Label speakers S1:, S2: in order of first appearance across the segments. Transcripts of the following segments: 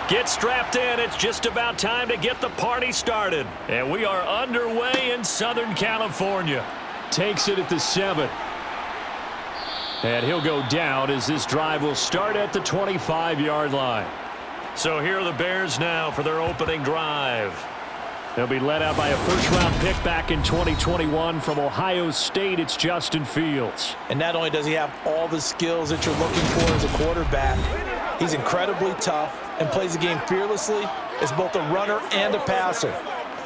S1: Get strapped in. It's just about time to get the party started. And we are underway in Southern California. Takes it at the 7. And he'll go down as this drive will start at the 25-yard line. So here are the Bears now for their opening drive. They'll be led out by a first-round pick back in 2021 from Ohio State. It's Justin Fields.
S2: And not only does he have all the skills that you're looking for as a quarterback, he's incredibly tough and plays the game fearlessly as both a runner and a passer.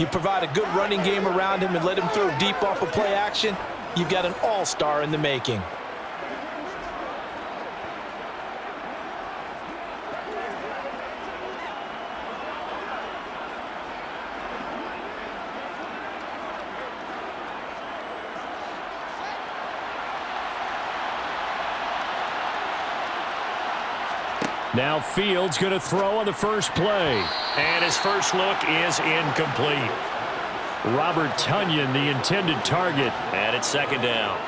S2: You provide a good running game around him and let him throw deep off of play action, you've got an all-star in the making.
S1: Now Fields going to throw on the first play. And his first look is incomplete. Robert Tonyan, the intended target, and it's second down.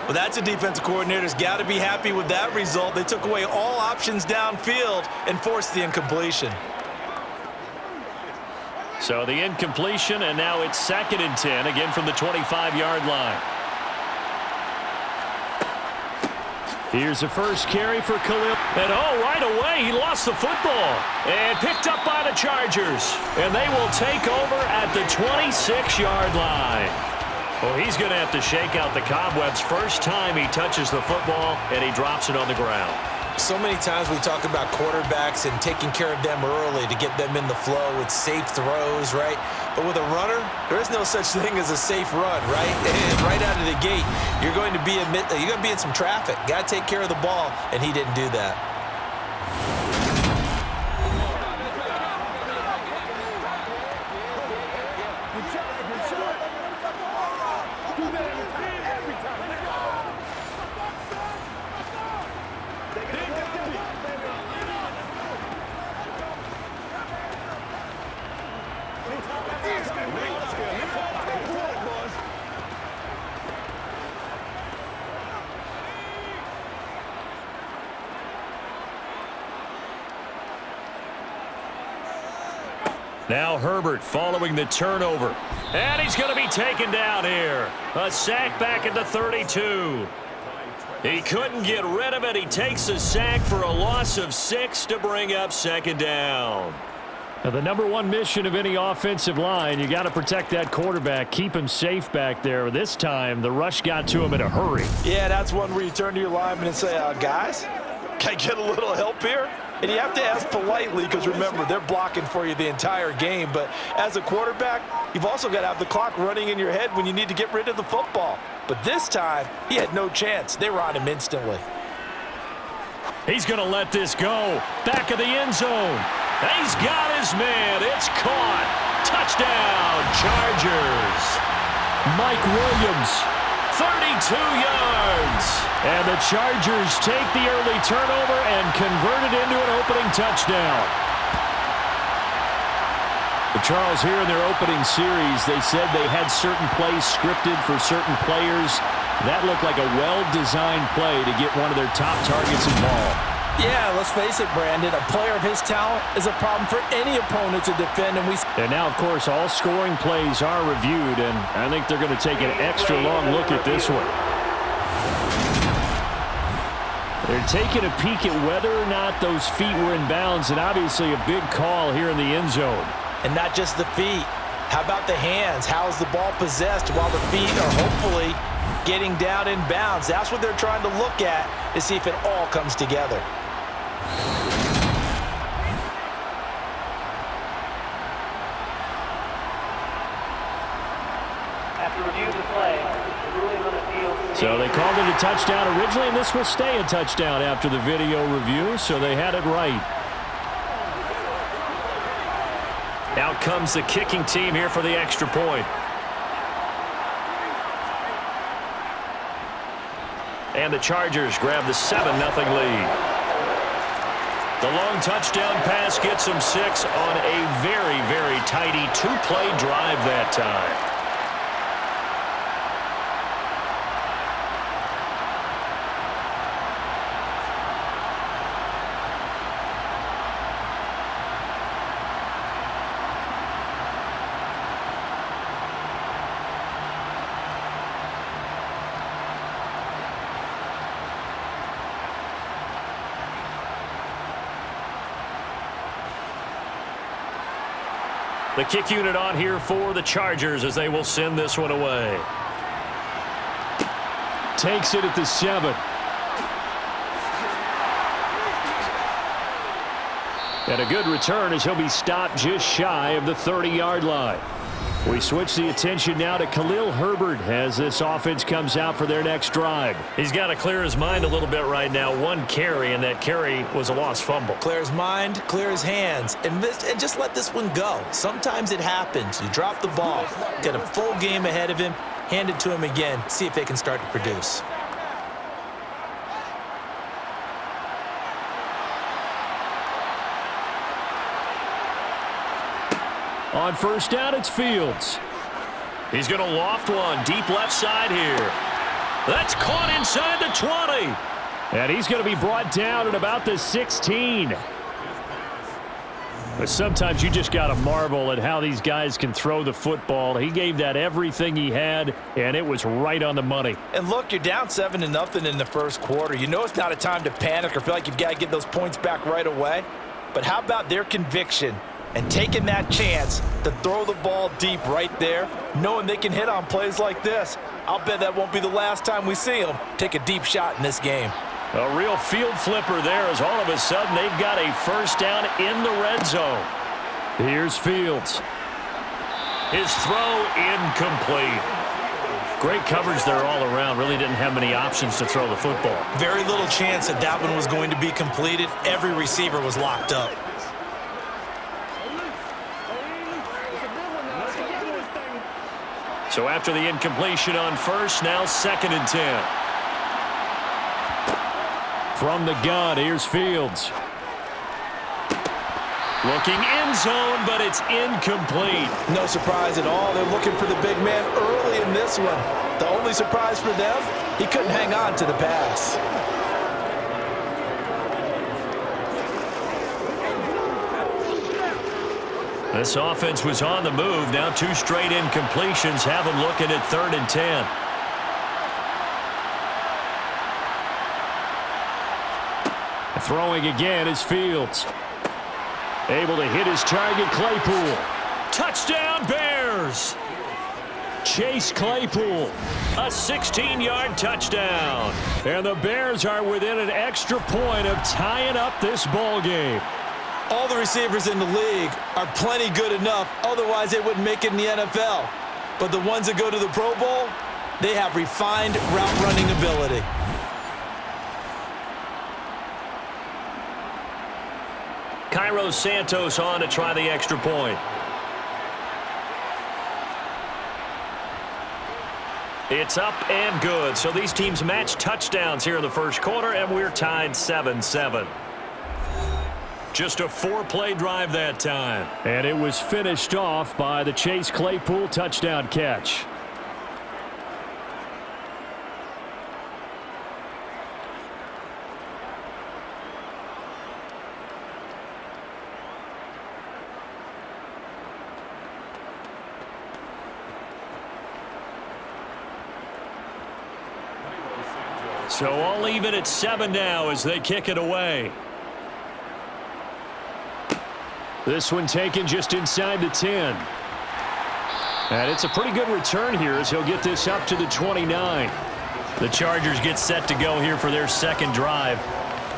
S2: Well, that's a defensive coordinator's got to be happy with that result. They took away all options downfield and forced the incompletion.
S1: So the incompletion, and now it's 2nd and 10, again from the 25-yard line. Here's the first carry for Khalil. And right away, he lost the football. And picked up by the Chargers. And they will take over at the 26-yard line. Well, he's going to have to shake out the cobwebs first time he touches the football, and he drops it on the ground.
S2: So many times we talk about quarterbacks and taking care of them early to get them in the flow with safe throws, right? But with a runner, there is no such thing as a safe run, right? And right out of the gate, you're going to be in some traffic. Got to take care of the ball, and he didn't do that.
S1: Now Herbert following the turnover. And he's going to be taken down here. A sack back at the 32. He couldn't get rid of it. He takes a sack for a loss of 6 to bring up 2nd down. Now the number one mission of any offensive line, you got to protect that quarterback, keep him safe back there. This time, the rush got to him in a hurry.
S2: Yeah, that's one where you turn to your lineman and say, guys, can I get a little help here? And you have to ask politely because, remember, they're blocking for you the entire game. But as a quarterback, you've also got to have the clock running in your head when you need to get rid of the football. But this time, he had no chance. They were on him instantly.
S1: He's going to let this go. Back of the end zone. He's got his man. It's caught. Touchdown, Chargers. Mike Williams, 32 yards. And the Chargers take the early turnover and convert it into an opening touchdown. But Charles, here in their opening series, they said they had certain plays scripted for certain players. That looked like a well-designed play to get one of their top targets involved.
S2: Yeah, let's face it, Brandon. A player of his talent is a problem for any opponent to defend.
S1: And now, of course, all scoring plays are reviewed, and I think they're going to take an extra long look at this one. They're taking a peek at whether or not those feet were in bounds, and obviously a big call here in the end zone.
S2: And not just the feet. How about the hands? How is the ball possessed while the feet are hopefully getting down in bounds? That's what they're trying to look at to see if it all comes together.
S3: After review of the play, ruling on the field.
S1: So they called it a touchdown originally, and this will stay a touchdown after the video review, so they had it right. Out comes the kicking team here for the extra point. And the Chargers grab the 7-0 lead. The long touchdown pass gets them 6 on a very, very tidy two-play drive that time. The kick unit on here for the Chargers as they will send this one away. Takes it at the 7. And a good return as he'll be stopped just shy of the 30-yard line. We switch the attention now to Khalil Herbert as this offense comes out for their next drive. He's got to clear his mind a little bit right now. One carry, and that carry was a lost fumble.
S2: Clear his mind, clear his hands, and just let this one go. Sometimes it happens. You drop the ball, get a full game ahead of him, hand it to him again, see if they can start to produce.
S1: On first down, it's Fields. He's going to loft one deep left side here. That's caught inside the 20. And he's going to be brought down at about the 16. But sometimes you just got to marvel at how these guys can throw the football. He gave that everything he had, and it was right on the money.
S2: And look, you're down 7-0 in the first quarter. You know it's not a time to panic or feel like you've got to get those points back right away. But how about their conviction and taking that chance to throw the ball deep right there, knowing they can hit on plays like this? I'll bet that won't be the last time we see them take a deep shot in this game.
S1: A real field flipper there as all of a sudden they've got a first down in the red zone. Here's Fields. His throw incomplete. Great coverage there all around. Really didn't have many options to throw the football.
S2: Very little chance that that one was going to be completed. Every receiver was locked up.
S1: So after the incompletion on first, now 2nd and 10. From the gun, here's Fields. Looking end zone, but it's incomplete.
S2: No surprise at all. They're looking for the big man early in this one. The only surprise for them, he couldn't hang on to the pass.
S1: This offense was on the move. Now 2 straight incompletions have them looking at 3rd and 10. Throwing again is Fields. Able to hit his target, Claypool. Touchdown, Bears! Chase Claypool, a 16-yard touchdown. And the Bears are within an extra point of tying up this ball game.
S2: All the receivers in the league are plenty good enough, otherwise they wouldn't make it in the NFL. But the ones that go to the Pro Bowl, they have refined route running ability.
S1: Cairo Santos on to try the extra point. It's up and good. So these teams match touchdowns here in the first quarter, and we're tied 7-7. Just a 4-play drive that time. And it was finished off by the Chase Claypool touchdown catch. So all even at 7 now as they kick it away. This one taken just inside the 10. And it's a pretty good return here as he'll get this up to the 29. The Chargers get set to go here for their second drive.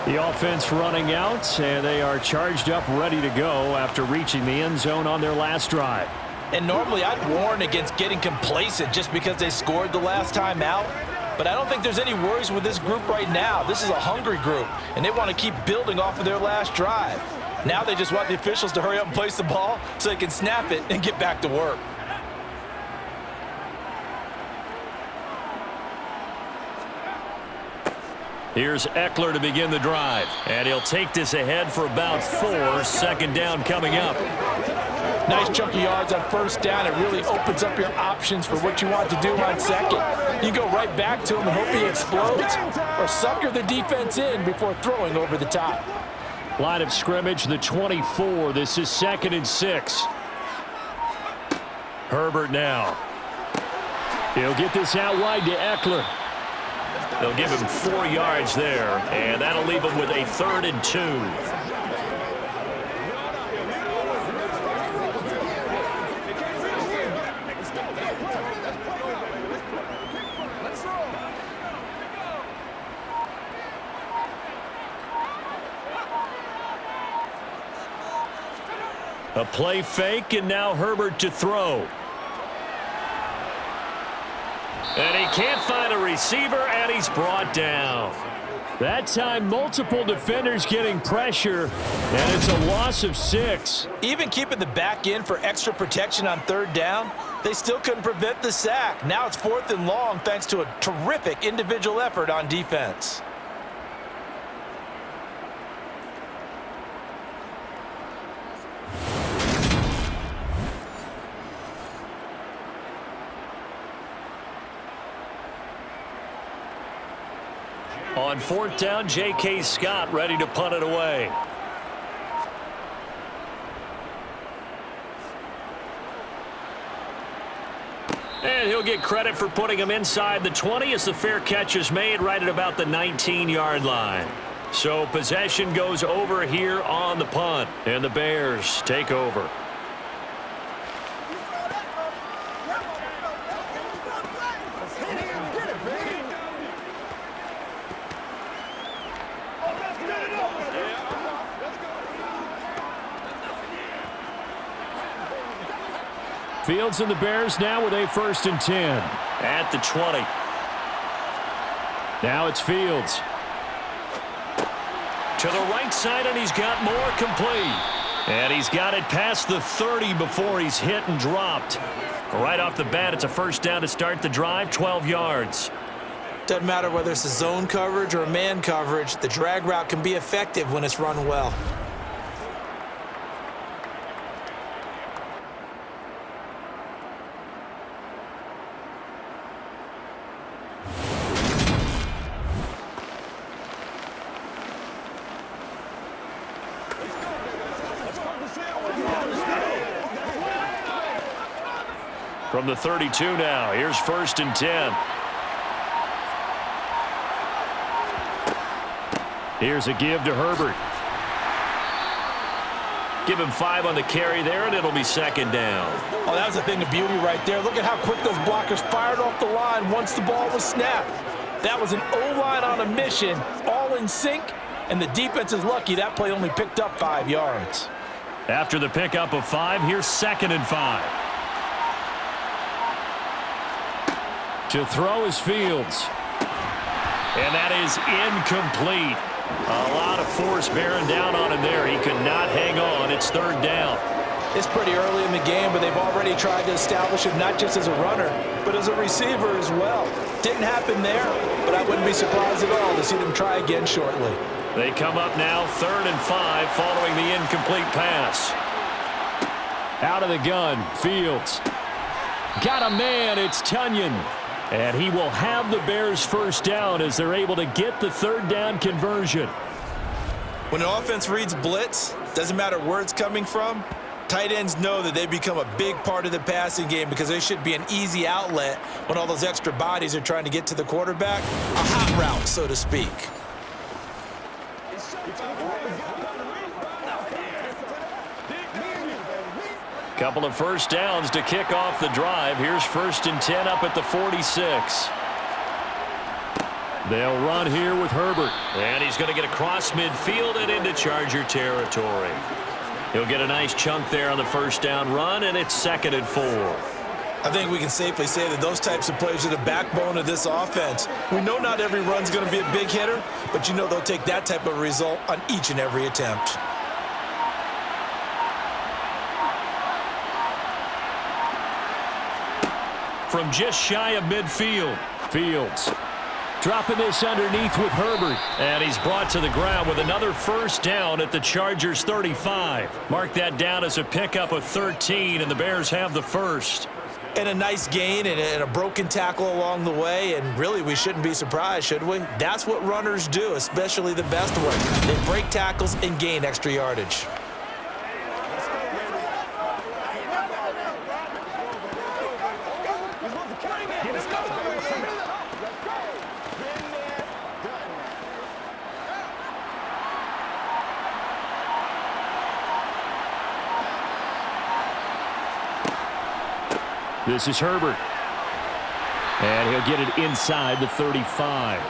S1: The offense running out, and they are charged up, ready to go after reaching the end zone on their last drive.
S2: And normally I'd warn against getting complacent just because they scored the last time out. But I don't think there's any worries with this group right now. This is a hungry group, and they want to keep building off of their last drive. Now they just want the officials to hurry up and place the ball so they can snap it and get back to work.
S1: Here's Eckler to begin the drive, and he'll take this ahead for about 4. 2nd down coming up.
S2: Nice chunk of yards on first down. It really opens up your options for what you want to do on second. You go right back to him and hope he explodes, or sucker the defense in before throwing over the top.
S1: Line of scrimmage, the 24. This is 2nd and 6. Herbert now. He'll get this out wide to Eckler. They'll give him 4 yards there, and that'll leave him with a 3rd and 2. A play fake, and now Herbert to throw. And he can't find a receiver, and he's brought down. That time, multiple defenders getting pressure, and it's a loss of 6.
S2: Even keeping the back in for extra protection on third down, they still couldn't prevent the sack. Now it's 4th and long thanks to a terrific individual effort on defense.
S1: On 4th down, J.K. Scott ready to punt it away. And he'll get credit for putting him inside the 20 as the fair catch is made right at about the 19-yard line. So possession goes over here on the punt, and the Bears take over. Fields and the Bears now with a 1st and 10 at the 20. Now it's Fields. To the right side, and he's got more complete. And he's got it past the 30 before he's hit and dropped. Right off the bat, it's a 1st down to start the drive, 12 yards.
S2: Doesn't matter whether it's a zone coverage or a man coverage, the drag route can be effective when it's run well.
S1: From the 32 now, here's 1st and 10. Here's a give to Herbert. Give him 5 on the carry there, and it'll be 2nd down.
S2: Oh, that was a thing of beauty right there. Look at how quick those blockers fired off the line once the ball was snapped. That was an O-line on a mission, all in sync, and the defense is lucky that play only picked up 5 yards.
S1: After the pickup of 5, here's 2nd and 5. To throw is Fields. And that is incomplete. A lot of force bearing down on him there. He could not hang on. It's 3rd down.
S2: It's pretty early in the game, but they've already tried to establish him not just as a runner, but as a receiver as well. Didn't happen there, but I wouldn't be surprised at all to see them try again shortly.
S1: They come up now 3rd and 5 following the incomplete pass. Out of the gun, Fields. Got a man, it's Tunyon. And he will have the Bears 1st down as they're able to get the 3rd down conversion.
S2: When an offense reads blitz, doesn't matter where it's coming from, tight ends know that they become a big part of the passing game because they should be an easy outlet when all those extra bodies are trying to get to the quarterback. A hot route, so to speak.
S1: Couple of 1st downs to kick off the drive. Here's 1st and 10 up at the 46. They'll run here with Herbert. And he's going to get across midfield and into Charger territory. He'll get a nice chunk there on the 1st down run, and it's 2nd and 4.
S2: I think we can safely say that those types of plays are the backbone of this offense. We know not every run's going to be a big hitter, but you know they'll take that type of result on each and every attempt.
S1: From just shy of midfield, Fields dropping this underneath with Herbert. And he's brought to the ground with another 1st down at the Chargers 35. Mark that down as a pickup of 13, and the Bears have the 1st.
S2: And a nice gain and a broken tackle along the way, and really we shouldn't be surprised, should we? That's what runners do, especially the best ones. They break tackles and gain extra yardage.
S1: This is Herbert. And he'll get it inside the 35.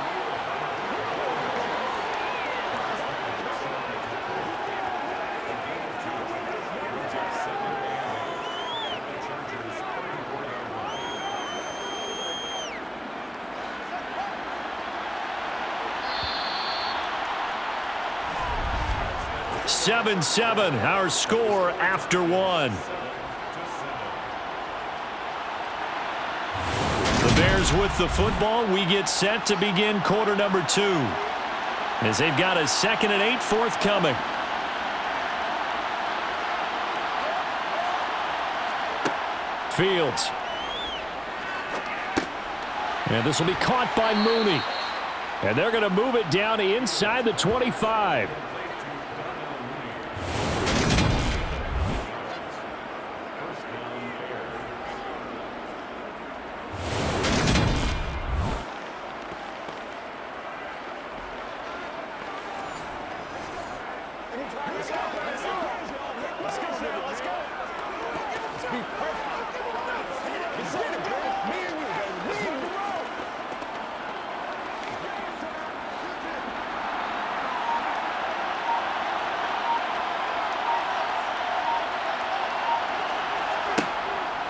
S1: Seven, our score after one. The Bears with the football. We get set to begin quarter number 2. As they've got a 2nd and 8 forthcoming. Fields. And this will be caught by Mooney. And they're going to move it down to inside the 25.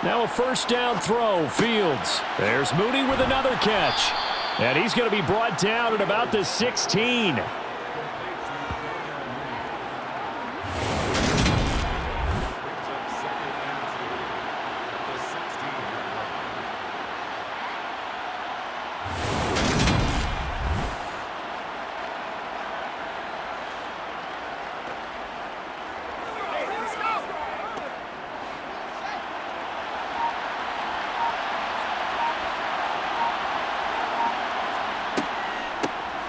S1: Now a first down throw, Fields. There's Mooney with another catch. And he's going to be brought down at about the 16.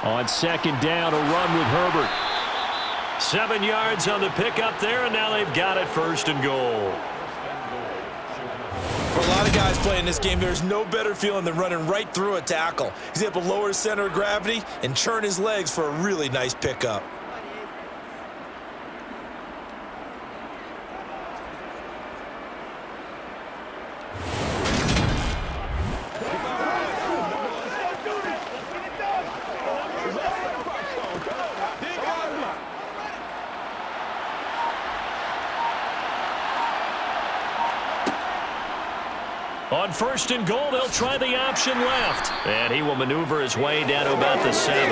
S1: On second down, a run with Herbert. 7 yards on the pickup there, and now they've got it 1st and goal.
S2: For a lot of guys playing this game, there's no better feeling than running right through a tackle. He's able to lower his center of gravity and churn his legs for a really nice pickup.
S1: On 1st and goal, they'll try the option left. And he will maneuver his way down to about the 7.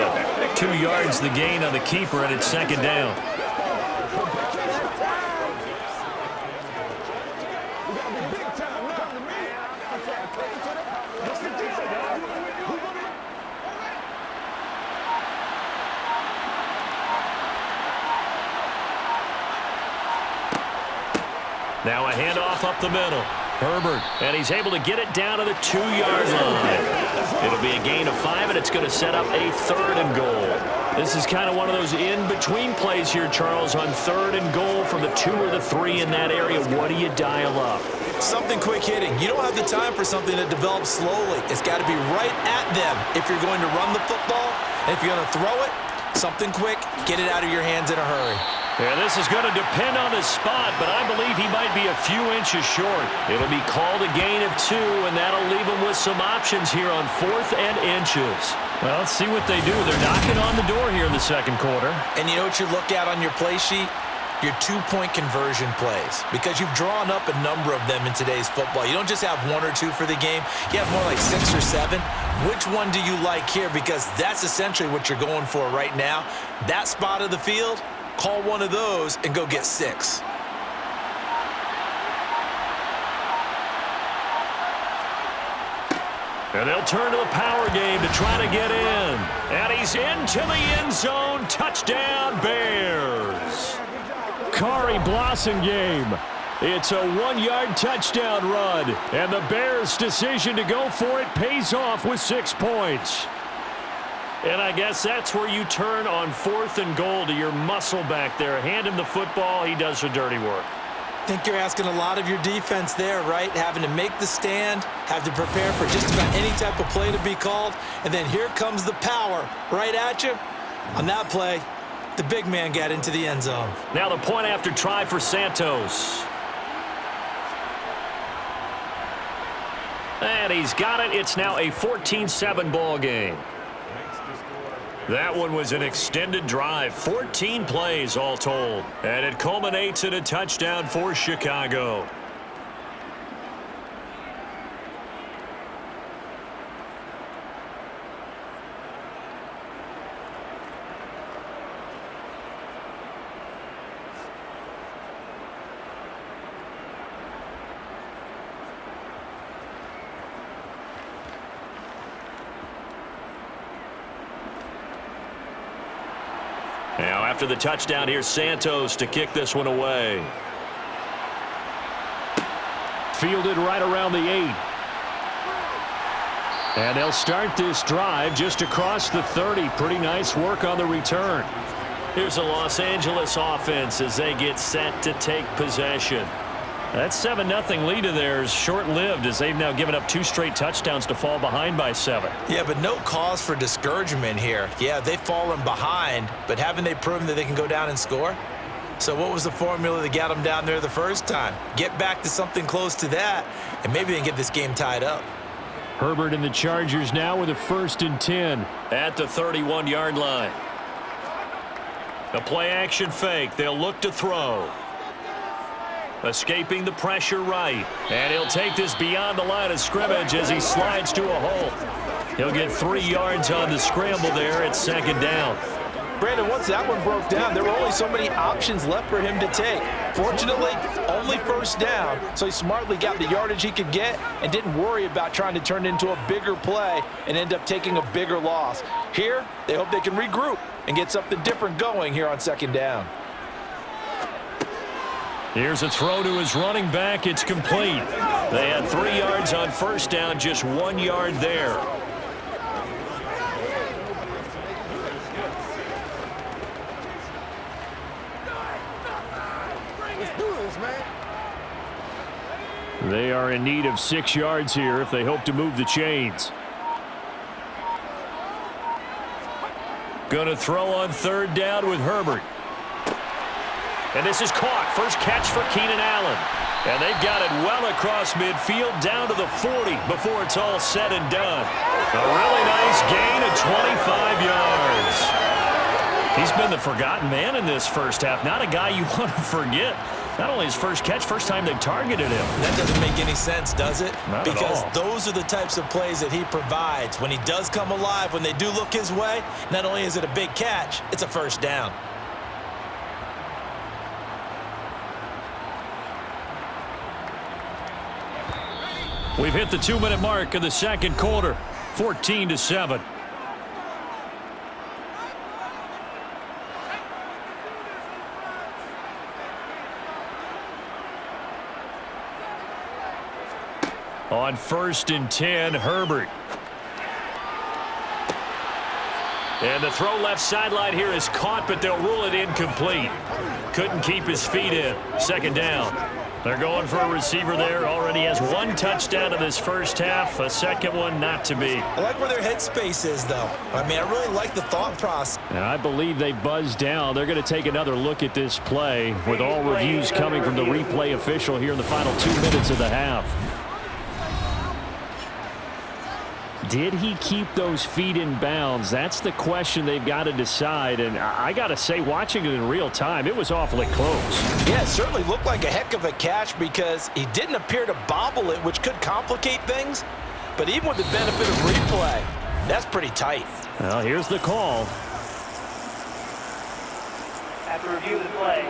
S1: 2 yards the gain on the keeper, and it's 2nd down. Now a handoff up the middle. Herbert, and he's able to get it down to the 2-yard line. It'll be a gain of 5, and it's going to set up a 3rd and goal. This is kind of one of those in-between plays here, Charles, on 3rd and goal from the 2 or the 3 in that area. What do you dial up?
S2: Something quick hitting. You don't have the time for something that develops slowly. It's got to be right at them if you're going to run the football. And if you're going to throw it, something quick, get it out of your hands in a hurry.
S1: Yeah, this is going to depend on the spot, but I believe he might be a few inches short. It'll be called a gain of 2, and that'll leave him with some options here on 4th and inches. Well, let's see what they do. They're knocking on the door here in the 2nd quarter.
S2: And you know what you look at on your play sheet? Your 2-point conversion plays, because you've drawn up a number of them in today's football. You don't just have 1 or 2 for the game. You have more like 6 or 7. Which one do you like here? Because that's essentially what you're going for right now. That spot of the field, call one of those and go get 6.
S1: And they'll turn to the power game to try to get in. And he's into the end zone. Touchdown, Bears. Kari Blossengame. It's a 1-yard touchdown run. And the Bears' decision to go for it pays off with 6 points. And I guess that's where you turn on 4th and goal to your muscle back there. Hand him the football. He does the dirty work.
S2: I think you're asking a lot of your defense there, right? Having to make the stand, have to prepare for just about any type of play to be called, and then here comes the power right at you. On that play, the big man got into the end zone.
S1: Now the point after try for Santos. And he's got it. It's now a 14-7 ball game. That one was an extended drive, 14 plays all told. And it culminates in a touchdown for Chicago. Now, after the touchdown, here's Santos to kick this one away. Fielded right around the 8. And they'll start this drive just across the 30. Pretty nice work on the return. Here's the Los Angeles offense as they get set to take possession. That 7-0 lead of theirs short-lived as they've now given up 2 straight touchdowns to fall behind by 7.
S2: Yeah, but no cause for discouragement here. Yeah, they've fallen behind, but haven't they proven that they can go down and score? So what was the formula that got them down there the first time? Get back to something close to that, and maybe they can get this game tied up.
S1: Herbert and the Chargers now with a 1st and 10 at the 31-yard line. A play-action fake. They'll look to throw. Escaping the pressure right. And he'll take this beyond the line of scrimmage as he slides to a hole. He'll get 3 yards on the scramble there at 2nd down.
S2: Brandon, once that one broke down, there were only so many options left for him to take. Fortunately, only 1st down, so he smartly got the yardage he could get and didn't worry about trying to turn it into a bigger play and end up taking a bigger loss. Here, they hope they can regroup and get something different going here on 2nd down.
S1: Here's a throw to his running back. It's complete. They had 3 yards on 1st down, just 1 yard there. They are in need of 6 yards here if they hope to move the chains. Gonna throw on 3rd down with Herbert. And this is caught. First catch for Keenan Allen. And they've got it well across midfield down to the 40 before it's all said and done. A really nice gain of 25 yards. He's been the forgotten man in this first half. Not a guy you want to forget. Not only his first catch, first time they've targeted him.
S2: That doesn't make any sense, does it?
S1: Not
S2: because
S1: at all.
S2: Those are the types of plays that he provides. When he does come alive, when they do look his way, not only is it a big catch, it's a 1st down.
S1: We've hit the 2-minute mark of the 2nd quarter. 14-7. On 1st and 10, Herbert. And the throw left sideline here is caught, but they'll rule it incomplete. Couldn't keep his feet in. 2nd down. They're going for a receiver there. Already has 1 touchdown in this first half. A 2nd one not to be.
S2: I like where their headspace is, though. I mean, I really like the thought process.
S1: And I believe they buzzed down. They're going to take another look at this play with all reviews coming from the replay official here in the final 2 minutes of the half. Did he keep those feet in bounds? That's the question they've got to decide. And I got to say, watching it in real time, it was awfully close.
S2: Yeah, it certainly looked like a heck of a catch because he didn't appear to bobble it, which could complicate things. But even with the benefit of replay, that's pretty tight.
S1: Well, here's the call.
S3: After review of the play,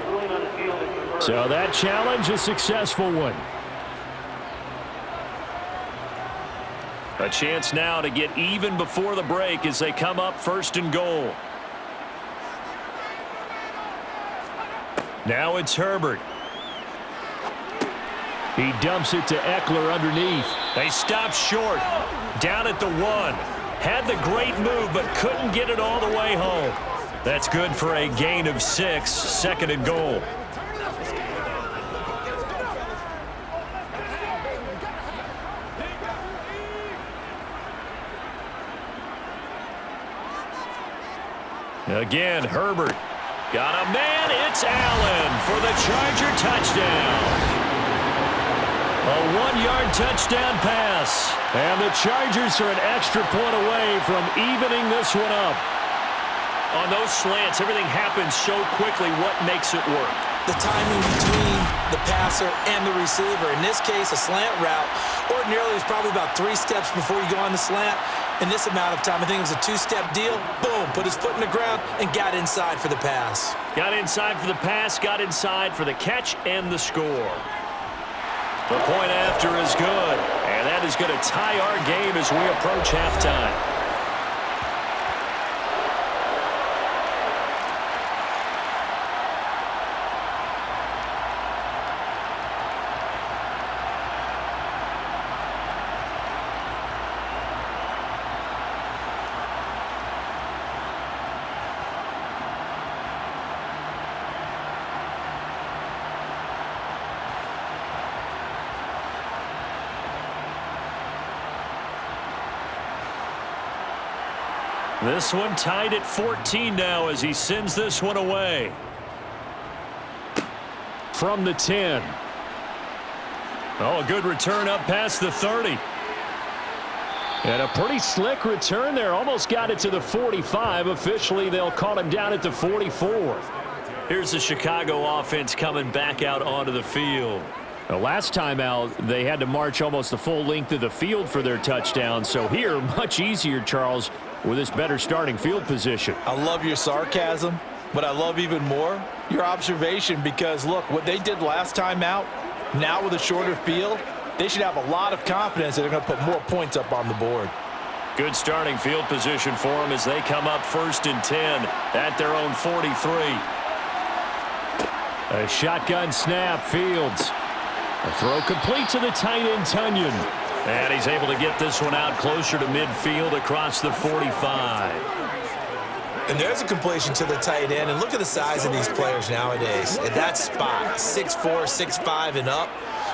S3: the ruling on the field is reversed.
S1: So that challenge, a successful one. A chance now to get even before the break as they come up 1st and goal. Now it's Herbert. He dumps it to Eckler underneath. They stop short. Down at the 1. Had the great move, but couldn't get it all the way home. That's good for a gain of 6. 2nd and goal. Again, Herbert. Got a man. It's Allen for the Charger touchdown. A 1-yard touchdown pass. And the Chargers are an extra point away from evening this one up.
S4: On those slants, everything happens so quickly. What makes it work?
S5: The timing between the passer and the receiver. In this case, a slant route ordinarily is probably about 3 steps before you go on the slant. In this amount of time, I think it was a 2-step deal. Boom, put his foot in the ground and got inside for the pass.
S4: Got inside for the pass, got inside for the catch and the score.
S1: The point after is good, and that is going to tie our game as we approach halftime. This one tied at 14 now as he sends this one away. From the 10. Oh, a good return up past the 30. And a pretty slick return there. Almost got it to the 45. Officially, they'll call him down at the 44.
S4: Here's the Chicago offense coming back out onto the field.
S1: The last time out, they had to march almost the full length of the field for their touchdown. So here, much easier, Charles, with this better starting field position.
S2: I love your sarcasm, but I love even more your observation because, look, what they did last time out, now with a shorter field, they should have a lot of confidence that they're going to put more points up on the board.
S1: Good starting field position for them as they come up 1st and 10 at their own 43. A shotgun snap, Fields. A throw complete to the tight end, Tunyon. And he's able to get this one out closer to midfield across the 45.
S5: And there's a completion to the tight end. And look at the size of these players nowadays. At that spot, 6'4", 6'5", and up.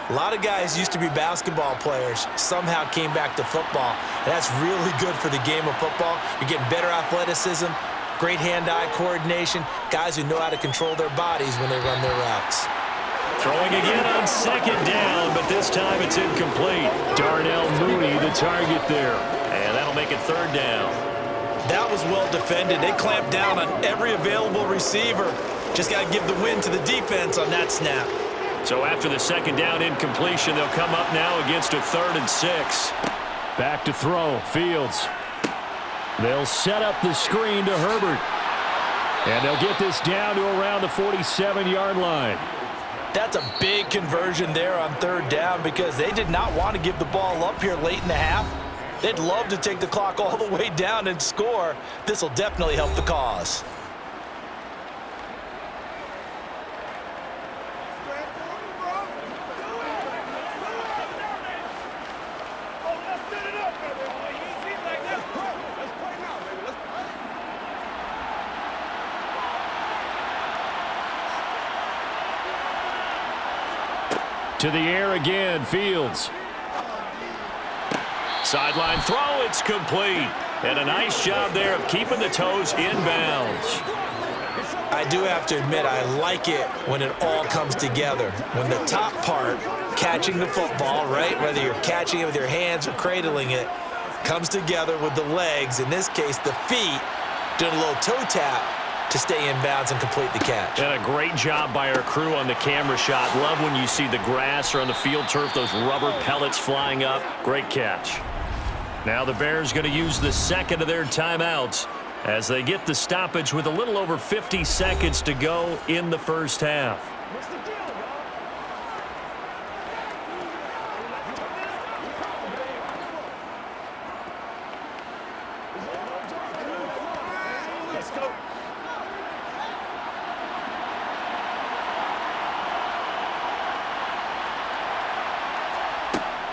S5: A lot of guys used to be basketball players, somehow came back to football. And that's really good for the game of football. You're getting better athleticism, great hand-eye coordination, guys who know how to control their bodies when they run their routes.
S1: Throwing again on 2nd down, but this time it's incomplete. Darnell Mooney, the target there.
S4: And that'll make it 3rd down.
S2: That was well defended. They clamped down on every available receiver. Just got to give the win to the defense on that snap.
S1: So after the 2nd down incompletion, they'll come up now against a 3rd and 6. Back to throw, Fields. They'll set up the screen to Herbert. And they'll get this down to around the 47-yard line.
S2: That's a big conversion there on 3rd down because they did not want to give the ball up here late in the half. They'd love to take the clock all the way down and score. This will definitely help the cause.
S1: To the air again, Fields. Sideline throw, it's complete. And a nice job there of keeping the toes inbounds.
S5: I do have to admit, I like it when it all comes together. When the top part, catching the football, right, whether you're catching it with your hands or cradling it, comes together with the legs, in this case the feet, doing a little toe tap to stay in bounds and complete the catch.
S4: And a great job by our crew on the camera shot. Love when you see the grass or on the field turf, those rubber pellets flying up. Great catch.
S1: Now the Bears going to use the 2nd of their timeouts as they get the stoppage with a little over 50 seconds to go in the 1st half.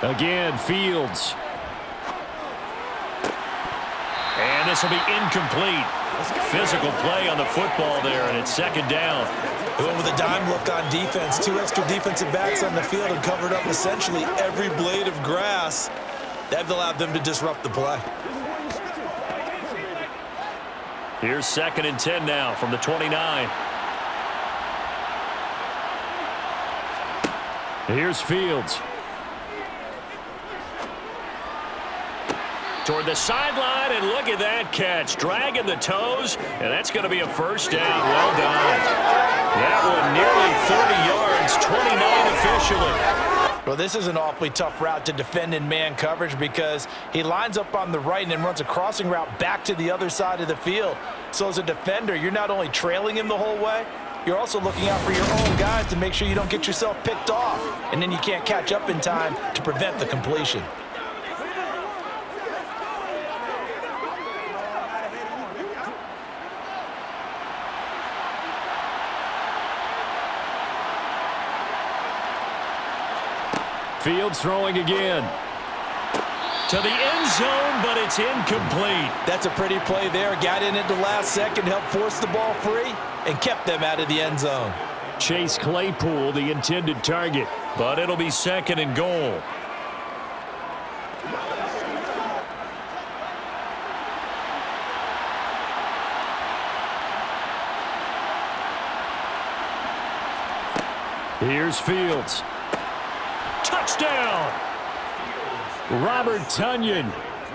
S1: Again, Fields. And this will be incomplete. Physical play on the football there, and it's 2nd down.
S2: They went with a dime look on defense. 2 extra defensive backs on the field and covered up essentially every blade of grass. That allowed them to disrupt the play.
S1: Here's 2nd and 10 now from the 29. Here's Fields.
S4: toward the sideline, and look at that catch. Dragging the toes, and that's going to be a first down. Well done. That one nearly 30 yards, 29 officially.
S2: Well, this is an awfully tough route to defend in man coverage because he lines up on the right and then runs a crossing route back to the other side of the field. So as a defender, you're not only trailing him the whole way, you're also looking out for your own guys to make sure you don't get yourself picked off. And then you can't catch up in time to prevent the completion.
S1: Fields throwing again.
S4: To the end zone, but it's incomplete.
S2: That's a pretty play there. Got in at the last second, helped force the ball free, and kept them out of the end zone.
S1: Chase Claypool, the intended target.
S4: But it'll be second and goal.
S1: Here's Fields.
S4: Touchdown!
S1: Robert Tonyan.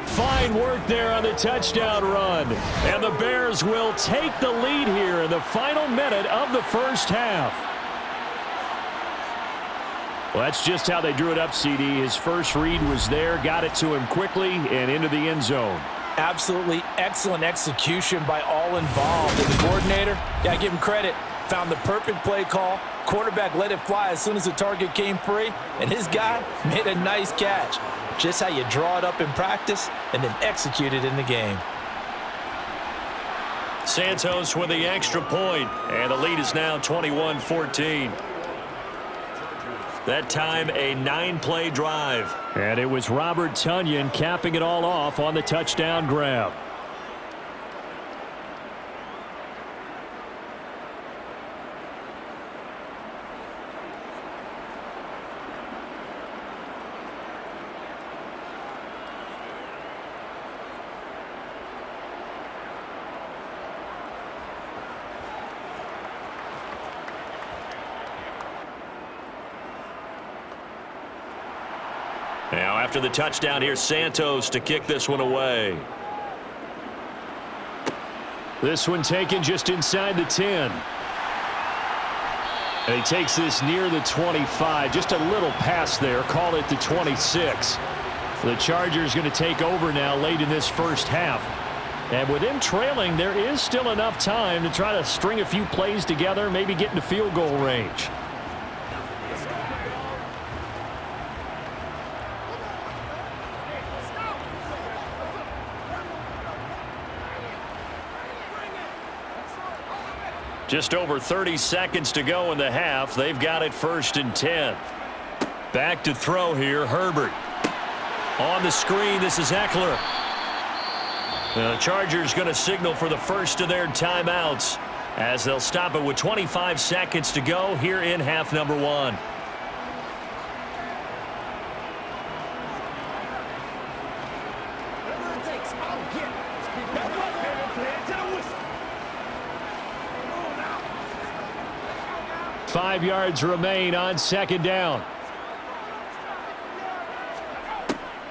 S1: Fine work there on the touchdown run. And the Bears will take the lead here in the final minute of the first half. Well, that's just how they drew it up, CD. His first read was there, got it to him quickly, and into the end zone.
S2: Absolutely excellent execution by all involved. And the coordinator, yeah, give him credit, found the perfect play call. Quarterback let it fly as soon as the target came free, and his guy made a nice catch. Just how you draw it up in practice and then execute it in the game.
S4: Santos with the extra point, and the lead is now 21-14. That time, a 9-play drive.
S1: And it was Robert Tonyan capping it all off on the touchdown grab.
S4: Now, after the touchdown, here's Santos to kick this one away.
S1: This one taken just inside the 10. And he takes this near the 25. Just a little pass there. Call it the 26. The Chargers going to take over now late in this first half. And with them trailing, there is still enough time to try to string a few plays together, maybe get into field goal range.
S4: Just over 30 seconds to go in the half. They've got it 1st and 10. Back to throw here, Herbert. On the screen, this is Eckler. The Chargers going to signal for the first of their timeouts as they'll stop it with 25 seconds to go here in half number 1.
S1: Five yards remain on second down.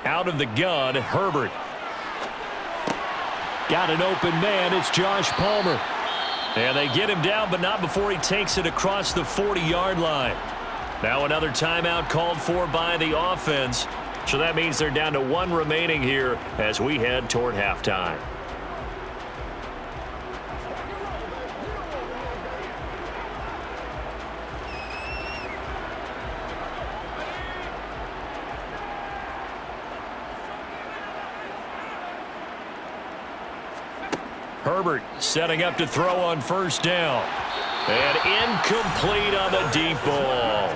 S4: Out of the gun, Herbert.
S1: Got an open man. It's Josh Palmer.
S4: And they get him down, but not before he takes it across the 40-yard line. Now another timeout called for by the offense. So that means they're down to 1 remaining here as we head toward halftime. Herbert setting up to throw on first down. And incomplete on the deep ball.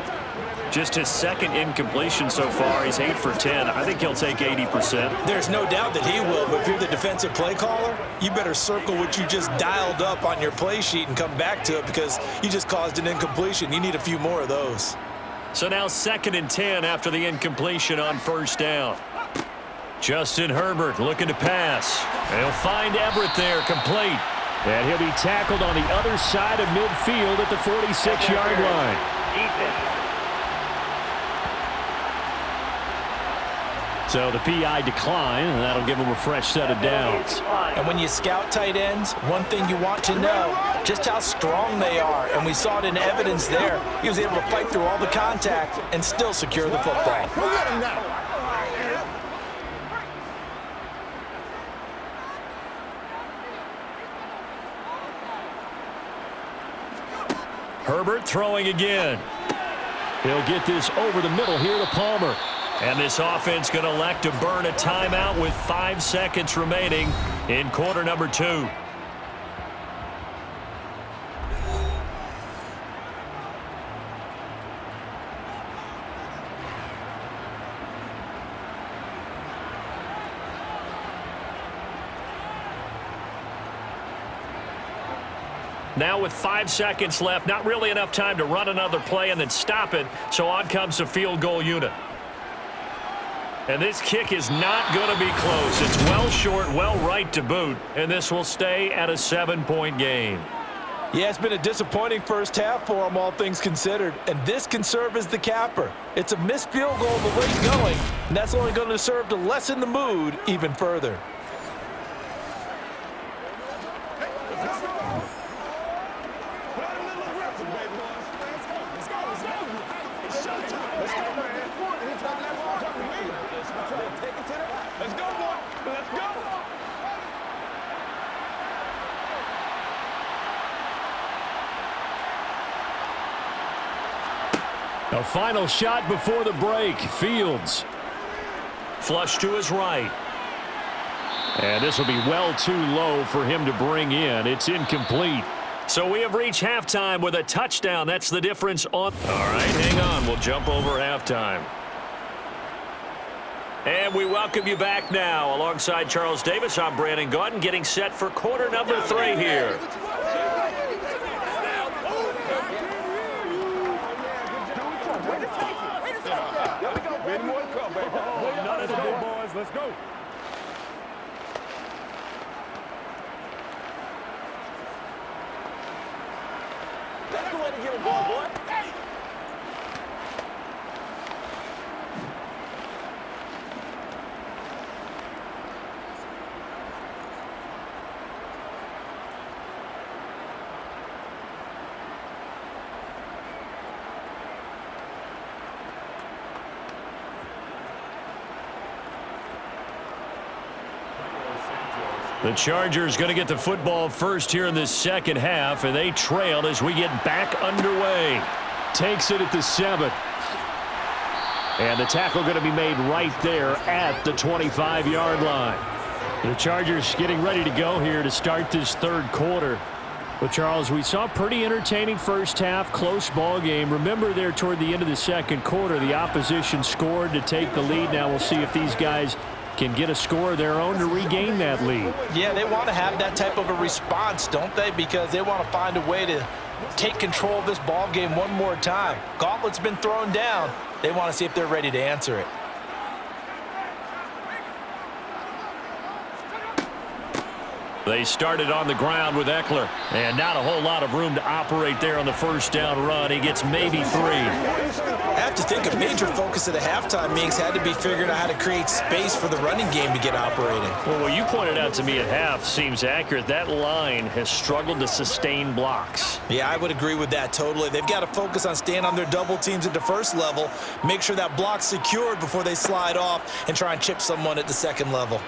S4: Just his second incompletion so far. He's 8 for 10. I think he'll take 80%.
S2: There's no doubt that he will, but if you're the defensive play caller, you better circle what you just dialed up on your play sheet and come back to it because you just caused an incompletion. You need a few more of those.
S4: So now 2nd and 10 after the incompletion on first down. Justin Herbert looking to pass. He'll find Everett there, complete.
S1: And he'll be tackled on the other side of midfield at the 46-yard line. So the PI decline, and that'll give him a fresh set of downs.
S2: And when you scout tight ends, one thing you want to know, just how strong they are. And we saw it in evidence there. He was able to fight through all the contact and still secure the football.
S1: Herbert throwing again. He'll get this over the middle here to Palmer.
S4: And this offense going to elect to burn a timeout with 5 seconds remaining in quarter number 2. Now with 5 seconds left, not really enough time to run another play and then stop it, so on comes the field goal unit. And this kick is not going to be close. It's well short, well right to boot, and this will stay at a 7-point game.
S2: Yeah, it's been a disappointing first half for him, all things considered, and this can serve as the capper. It's a missed field goal the late going, and that's only going to serve to lessen the mood even further.
S1: A final shot before the break. Fields.
S4: Flush to his right.
S1: And this will be well too low for him to bring in. It's incomplete.
S4: So we have reached halftime with a touchdown. That's the difference on. All right, hang on. We'll jump over halftime. And we welcome you back now. Alongside Charles Davis, I'm Brandon Gaudin, getting set for quarter number 3 here.
S6: Let's go, boys. Let's go.
S2: That's the way to get a ball, boy.
S4: The Chargers going to get the football first here in this second half, and they trail as we get back underway.
S1: Takes it at the 7. And the tackle going to be made right there at the 25-yard line. The Chargers getting ready to go here to start this third quarter. But, Charles, we saw a pretty entertaining first half, close ball game. Remember there toward the end of the second quarter, the opposition scored to take the lead. Now we'll see if these guys can get a score of their own to regain that lead.
S2: Yeah, they want to have that type of a response, don't they? Because they want to find a way to take control of this ball game one more time. Gauntlet's been thrown down. They want to see if they're ready to answer it.
S4: They started on the ground with Eckler, and not a whole lot of room to operate there on the first down run. He gets maybe 3.
S5: I have to think a major focus of the halftime meetings had to be figuring out how to create space for the running game to get operating.
S4: Well, what you pointed out to me at half seems accurate. That line has struggled to sustain blocks.
S5: Yeah, I would agree with that totally. They've got to focus on staying on their double teams at the first level, make sure that block's secured before they slide off and try and chip someone at the second level.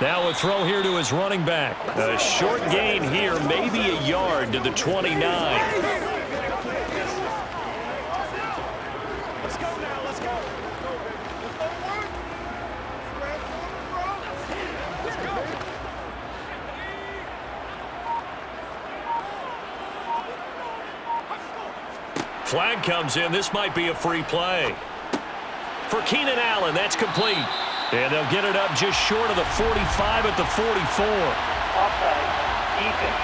S4: Now a throw here to his running back. A short gain here, maybe a yard to the 29. Flag comes in. This might be a free play. For Keenan Allen, that's complete. And they'll get it up just short of the 45 at the 44.
S3: Offside. Defense.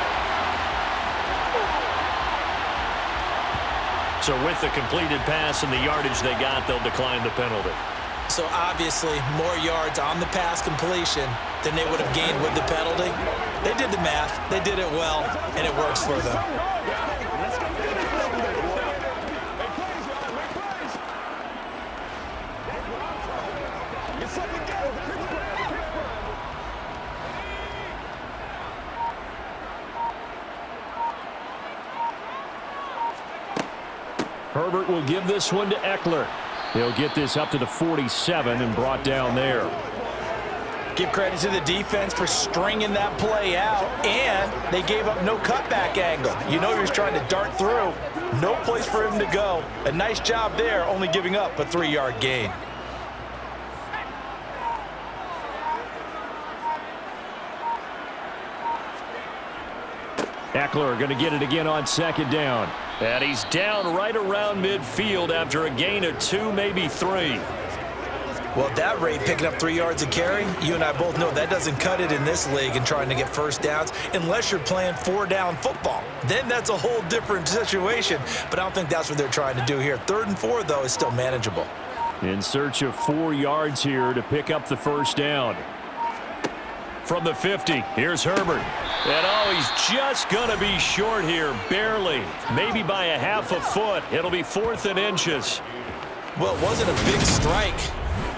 S4: So with the completed pass and the yardage they got, they'll decline the penalty.
S5: So obviously more yards on the pass completion than they would have gained with the penalty. They did the math. They did it well, and it works for them.
S1: Herbert will give this one to Eckler. He'll get this up to the 47 and brought down there.
S2: Give credit to the defense for stringing that play out, and they gave up no cutback angle. You know he was trying to dart through. No place for him to go. A nice job there, only giving up a 3-yard gain.
S1: Eckler going to get it again on second down.
S4: And he's down right around midfield after a gain of 2, maybe 3.
S5: Well, at that rate, picking up 3 yards a carry, you and I both know that doesn't cut it in this league and trying to get first downs unless you're playing 4-down football. Then that's a whole different situation, but I don't think that's what they're trying to do here. 3rd and 4, though, is still manageable.
S1: In search of 4 yards here to pick up the first down.
S4: From the 50, here's Herbert. And oh, he's just going to be short here, barely. Maybe by a half a foot. It'll be 4th and inches.
S5: Well, it wasn't a big strike,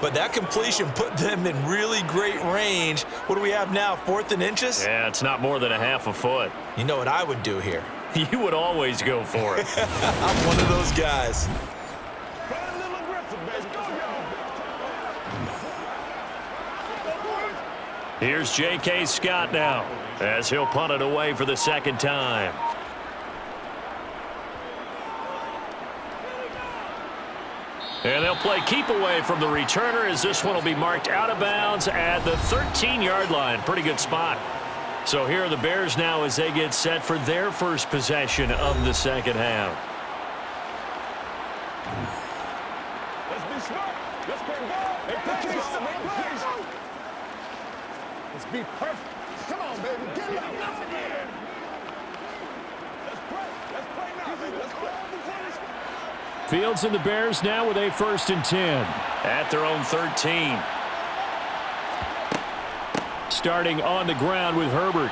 S5: but that completion put them in really great range. What do we have now, 4th and inches?
S4: Yeah, it's not more than a half a foot.
S5: You know what I would do here?
S4: You would always go for it.
S5: I'm one of those guys.
S4: Here's J.K. Scott now, as he'll punt it away for the 2nd time. And they'll play keep away from the returner as this one will be marked out of bounds at the 13-yard line. Pretty good spot. So here are the Bears now as they get set for their first possession of the second half.
S6: Let's be smart. Let's play ball. Let's be perfect. Come on, baby. Get it out. Nothing here. Let's play. Let's play now, baby. Let's play.
S1: Fields and the Bears now with a 1st and 10.
S4: At their own 13.
S1: Starting on the ground with Herbert.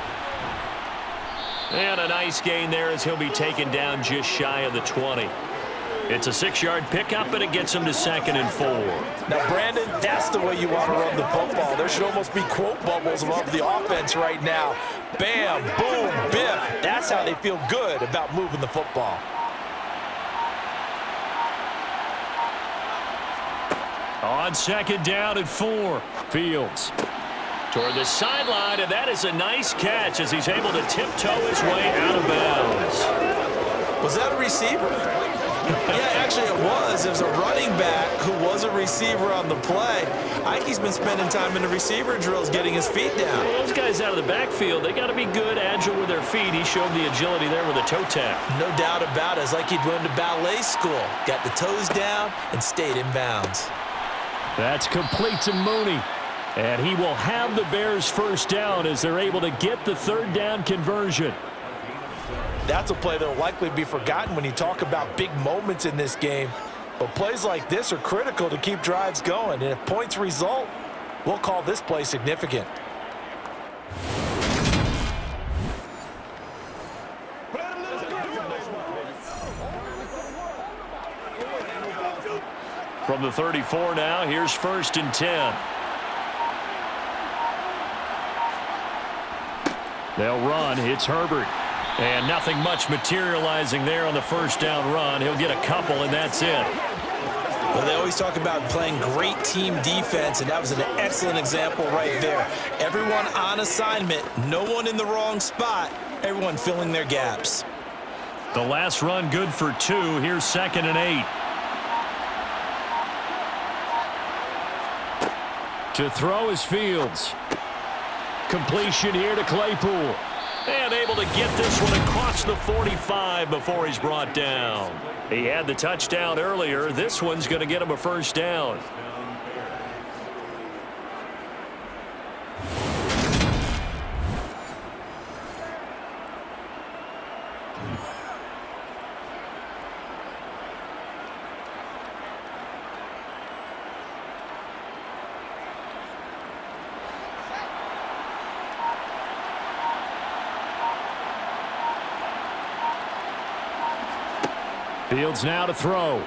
S4: And a nice gain there as he'll be taken down just shy of the 20. It's a 6-yard pickup, and it gets him to 2nd and 4.
S2: Now, Brandon, that's the way you want to run the football. There should almost be quote bubbles above the offense right now. Bam, boom, biff. That's how they feel good about moving the football.
S1: On 2nd down and 4. Fields
S4: Toward the sideline, and that is a nice catch as he's able to tiptoe his way out of bounds.
S5: Was that a receiver? Yeah, actually it was. It was a running back who was a receiver on the play. Ike's been spending time in the receiver drills getting his feet down.
S4: Well, those guys out of the backfield, they got to be good, agile with their feet. He showed the agility there with a toe tap.
S5: No doubt about it. It's like he'd went to ballet school. Got the toes down and stayed in bounds.
S1: That's complete to Mooney. And he will have the Bears first down as they're able to get the 3rd down conversion.
S2: That's a play that will likely be forgotten when you talk about big moments in this game. But plays like this are critical to keep drives going. And if points result, we'll call this play significant.
S4: From the 34 now, here's 1st and 10.
S1: They'll run. It's Herbert.
S4: And nothing much materializing there on the 1st down run. He'll get a couple, and that's it.
S5: Well, they always talk about playing great team defense, and that was an excellent example right there. Everyone on assignment, no one in the wrong spot, everyone filling their gaps.
S4: The last run good for 2. Here's 2nd and 8.
S1: To throw is Fields. Completion here to Claypool.
S4: And able to get this one across the 45 before he's brought down. He had the touchdown earlier. This one's going to get him a first down.
S1: Fields now to throw.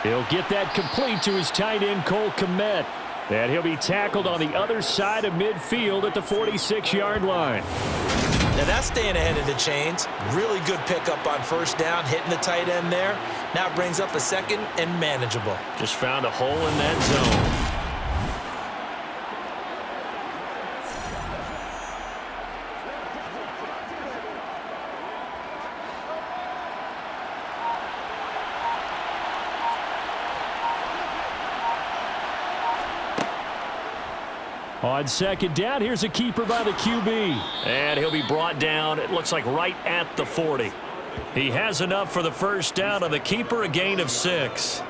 S1: He'll get that complete to his tight end, Cole Kmet. And he'll be tackled on the other side of midfield at the 46-yard line.
S5: Now that's staying ahead of the chains. Really good pickup on first down, hitting the tight end there. Now brings up a second and manageable.
S4: Just found a hole in that zone.
S1: On second down, here's a keeper by the QB.
S4: And he'll be brought down, it looks like right at the 40. He has enough for the first down on the keeper, a gain of 6.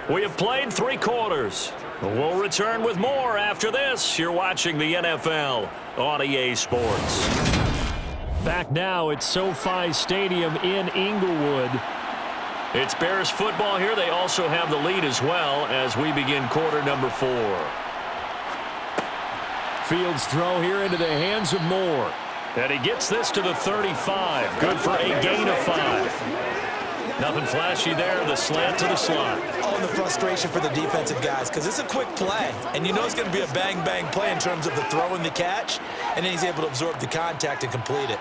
S4: We have played 3 quarters. We'll return with more after this. You're watching the NFL on EA Sports.
S1: Back now at SoFi Stadium in Inglewood.
S4: It's Bears football here. They also have the lead as well as we begin quarter number 4.
S1: Fields throw here into the hands of Moore.
S4: And he gets this to the 35. Good for a gain of 5. Nothing flashy there. The slant to the slot.
S5: Oh, and the frustration for the defensive guys because it's a quick play. And you know it's going to be a bang-bang play in terms of the throw and the catch. And then he's able to absorb the contact and complete it.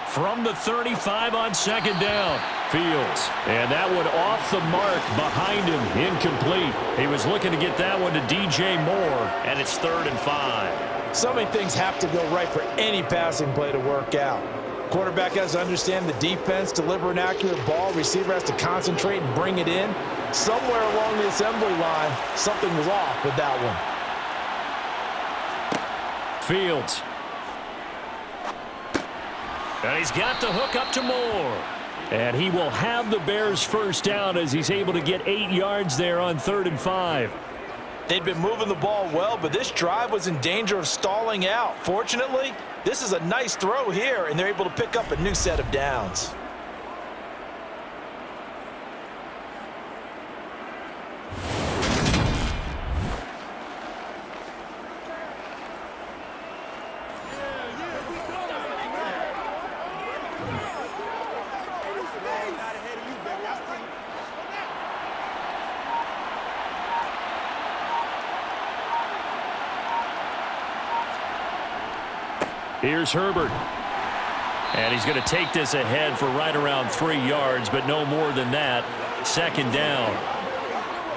S1: From the 35 on second down. Fields. And that one off the mark behind him. Incomplete. He was looking to get that one to DJ Moore.
S4: And it's 3rd and 5.
S2: So many things have to go right for any passing play to work out. Quarterback has to understand the defense, deliver an accurate ball. Receiver has to concentrate and bring it in. Somewhere along the assembly line, something was off with that one.
S1: Fields.
S4: And he's got the hook up to Moore.
S1: And he will have the Bears first down as he's able to get 8 yards there on 3rd and 5.
S2: They'd been moving the ball well, but this drive was in danger of stalling out. Fortunately, this is a nice throw here, and they're able to pick up a new set of downs.
S1: Here's Herbert.
S4: And he's going to take this ahead for right around 3 yards, but no more than that. Second down.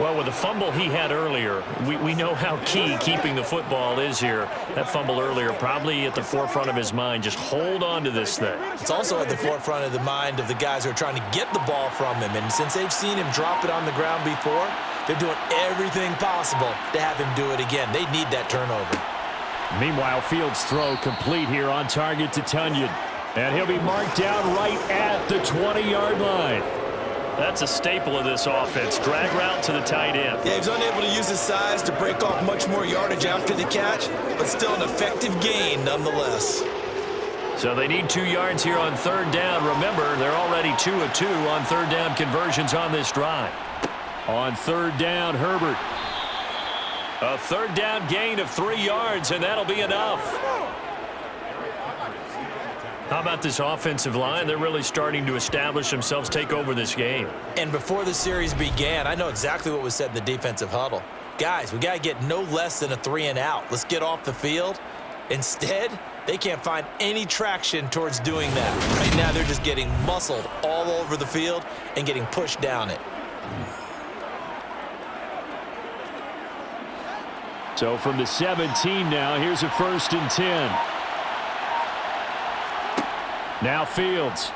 S4: Well, with the fumble he had earlier, we know how key keeping the football is here. That fumble earlier probably at the forefront of his mind. Just hold on to this thing.
S5: It's also at the forefront of the mind of the guys who are trying to get the ball from him. And since they've seen him drop it on the ground before, they're doing everything possible to have him do it again. They need that turnover.
S1: Meanwhile, Fields' throw complete here on target to Tunyon. And he'll be marked down right at the 20-yard line.
S4: That's a staple of this offense. Drag route to the tight end.
S5: Yeah, he was unable to use his size to break off much more yardage after the catch, but still an effective gain nonetheless.
S4: So they need 2 yards here on 3rd down. Remember, they're already 2 of 2 on 3rd down conversions on this drive.
S1: On 3rd down, Herbert.
S4: A 3rd down gain of 3 yards, and that'll be enough. How about this offensive line? They're really starting to establish themselves, take over this game.
S5: And before the series began, I know exactly what was said in the defensive huddle. Guys, we got to get no less than a 3 and out. Let's get off the field. Instead, they can't find any traction towards doing that. Right now, they're just getting muscled all over the field and getting pushed down it.
S1: So from the 17 now, here's a 1st and 10. Now Fields.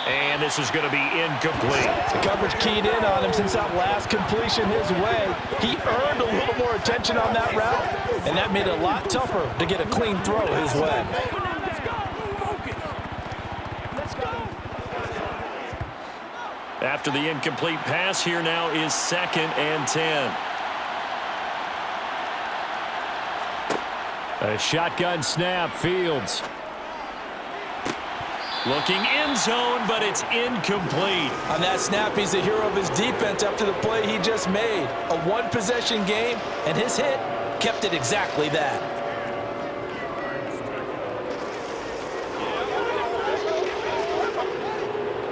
S4: And this is going to be incomplete.
S2: The coverage keyed in on him since that last completion his way. He earned a little more attention on that route, and that made it a lot tougher to get a clean throw his way.
S4: After the incomplete pass, here now is 2nd and 10.
S1: A shotgun snap, Fields.
S4: Looking end zone, but it's incomplete.
S2: On that snap, he's the hero of his defense after the play he just made. A one-possession game, and his hit kept it exactly that.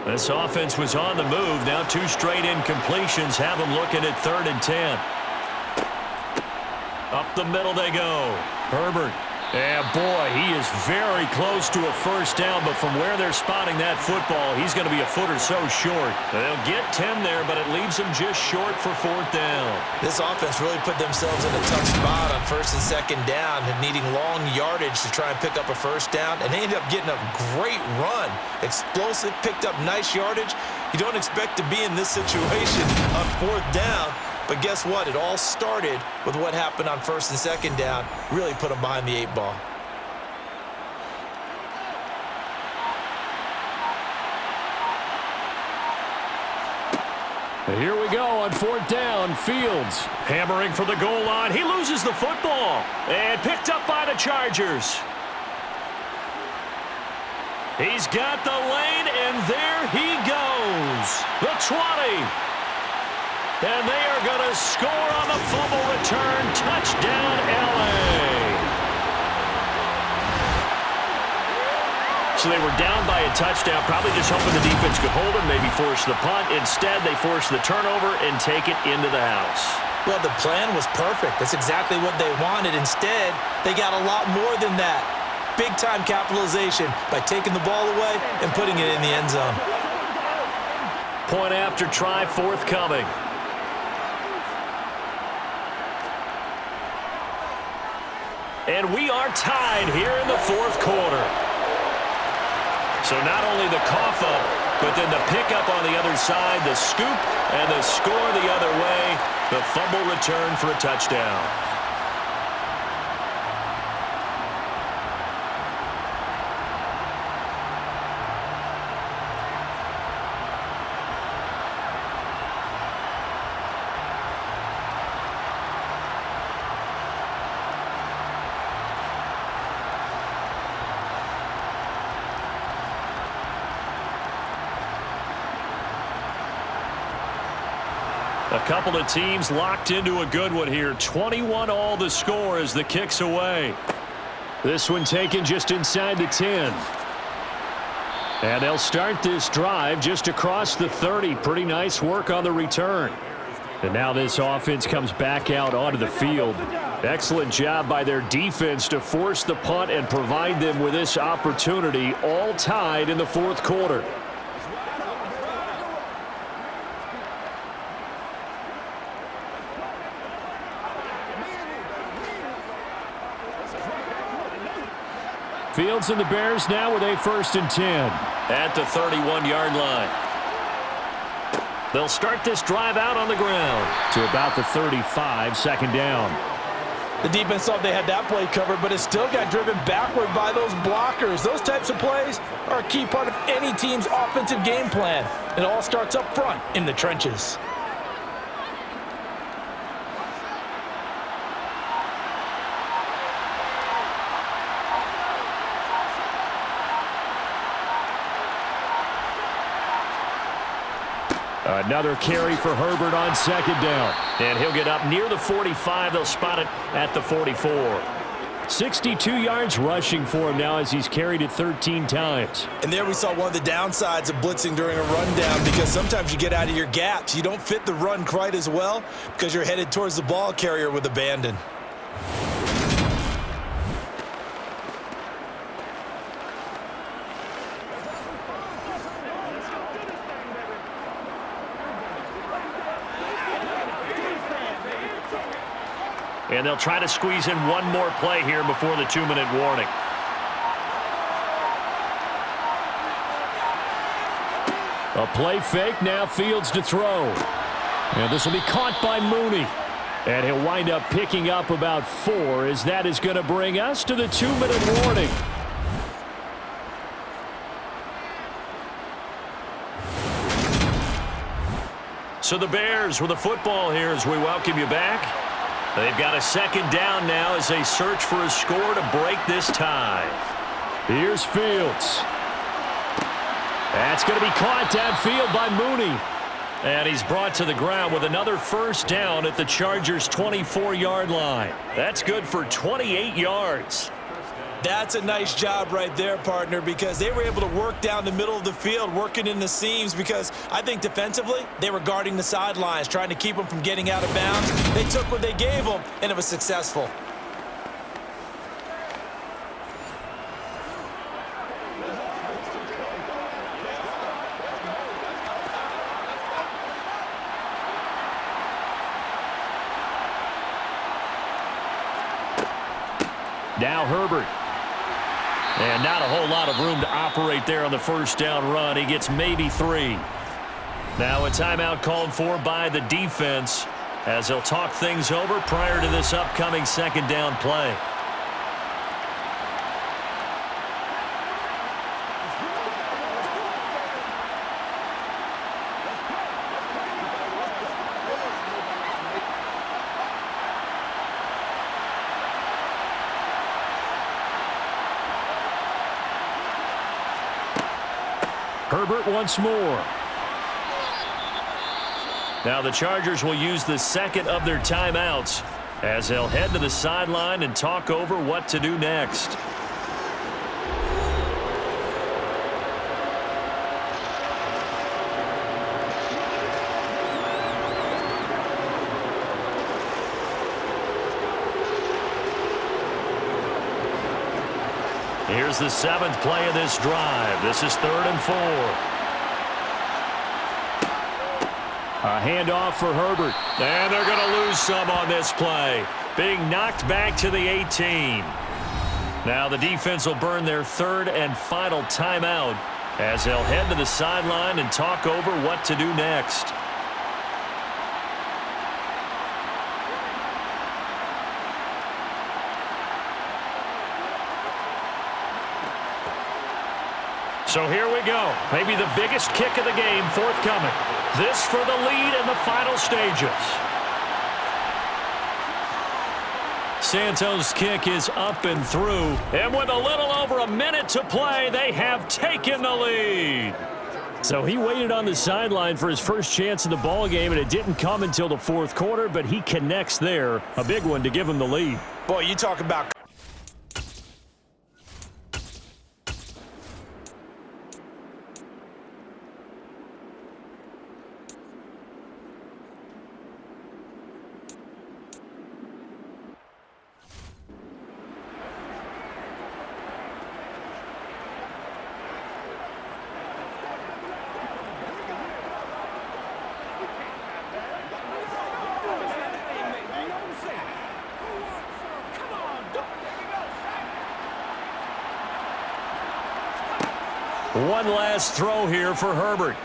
S4: This offense was on the move. Now 2 straight incompletions have them looking at 3rd and 10. Up the middle they go. Herbert. Yeah, boy, he is very close to a first down, but from where they're spotting that football, he's going to be a foot or so short. They'll get 10 there, but it leaves them just short for 4th down.
S5: This offense really put themselves in a tough spot on 1st and 2nd down, needing long yardage to try and pick up a first down, and they ended up getting a great run. Explosive, picked up nice yardage. You don't expect to be in this situation on 4th down. But guess what? It all started with what happened on 1st and 2nd down. Really put them behind the 8 ball.
S1: Here we go on 4th down. Fields
S4: Hammering for the goal line. He loses the football. And picked up by the Chargers. He's got the lane, and there he goes. The 20. And they are going to score on the fumble return. Touchdown, L.A. So they were down by a touchdown, probably just hoping the defense could hold them, maybe force the punt. Instead, they force the turnover and take it into the house.
S5: Well, the plan was perfect. That's exactly what they wanted. Instead, they got a lot more than that. Big-time capitalization by taking the ball away and putting it in the end zone.
S4: Point after try forthcoming. And we are tied here in the 4th quarter. So not only the cough up, but then the pickup on the other side, the scoop, and the score the other way. The fumble return for a touchdown. A couple of teams locked into a good one here. 21 all the score as the kick's away.
S1: This one taken just inside the 10. And they'll start this drive just across the 30. Pretty nice work on the return. And now this offense comes back out onto the field. Excellent job by their defense to force the punt and provide them with this opportunity, all tied in the 4th quarter. Fields and the Bears now with a 1st and 10.
S4: At the 31-yard line. They'll start this drive out on the ground.
S1: To about the 35, 2nd down.
S2: The defense thought they had that play covered, but it still got driven backward by those blockers. Those types of plays are a key part of any team's offensive game plan. It all starts up front in the trenches.
S1: Another carry for Herbert on 2nd down.
S4: And he'll get up near the 45. They'll spot it at the 44.
S1: 62 yards rushing for him now as he's carried it 13 times.
S5: And there we saw one of the downsides of blitzing during a rundown, because sometimes you get out of your gaps. You don't fit the run quite as well because you're headed towards the ball carrier with abandon.
S4: And they'll try to squeeze in one more play here before the 2-minute warning.
S1: A play fake, now Fields to throw. And this will be caught by Mooney. And he'll wind up picking up about 4, as that is going to bring us to the 2-minute warning.
S4: So the Bears with the football here as we welcome you back. They've got a second down now as they search for a score to break this tie.
S1: Here's Fields. That's going to be caught downfield by Mooney.
S4: And he's brought to the ground with another first down at the Chargers' 24-yard line. That's good for 28 yards.
S5: That's a nice job right there, partner, because they were able to work down the middle of the field, working in the seams, because I think defensively they were guarding the sidelines, trying to keep them from getting out of bounds. They took what they gave them, and it was successful.
S1: Now Herbert.
S4: And not a whole lot of room to operate there on the first down run. He gets maybe 3. Now a timeout called for by the defense as they'll talk things over prior to this upcoming second down play.
S1: Herbert once more.
S4: Now the Chargers will use the second of their timeouts as they'll head to the sideline and talk over what to do next. Here's the 7th play of this drive. This is 3rd and 4.
S1: A handoff for Herbert.
S4: And they're going to lose some on this play. Being knocked back to the 18. Now the defense will burn their 3rd and final timeout as they'll head to the sideline and talk over what to do next. So here we go. Maybe the biggest kick of the game forthcoming. This for the lead in the final stages. Santos' kick is up and through. And with a little over a minute to play, they have taken the lead.
S1: So he waited on the sideline for his first chance in the ball game, and it didn't come until the 4th quarter, but he connects there. A big one to give him the lead.
S2: Boy, you talk about...
S4: One last throw here for Herbert.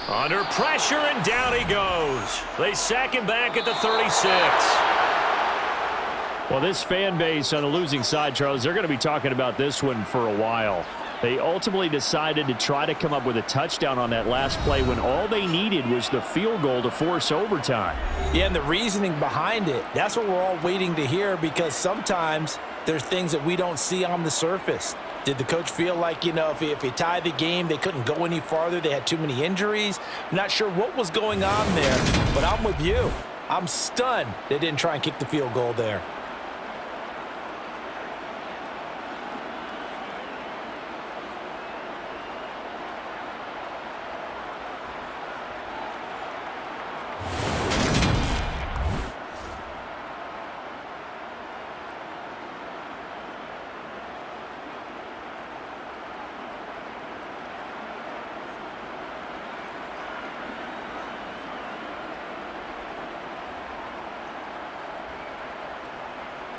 S4: Under pressure, and down he goes. They sack him back at the 36.
S1: Well, this fan base on the losing side, Charles, they're going to be talking about this one for a while. They ultimately decided to try to come up with a touchdown on that last play when all they needed was the field goal to force overtime.
S2: Yeah, and the reasoning behind it, that's what we're all waiting to hear, because sometimes there's things that we don't see on the surface. Did the coach feel like, if he tied the game, they couldn't go any farther? They had too many injuries? I'm not sure what was going on there, but I'm with you. I'm stunned they didn't try and kick the field goal there.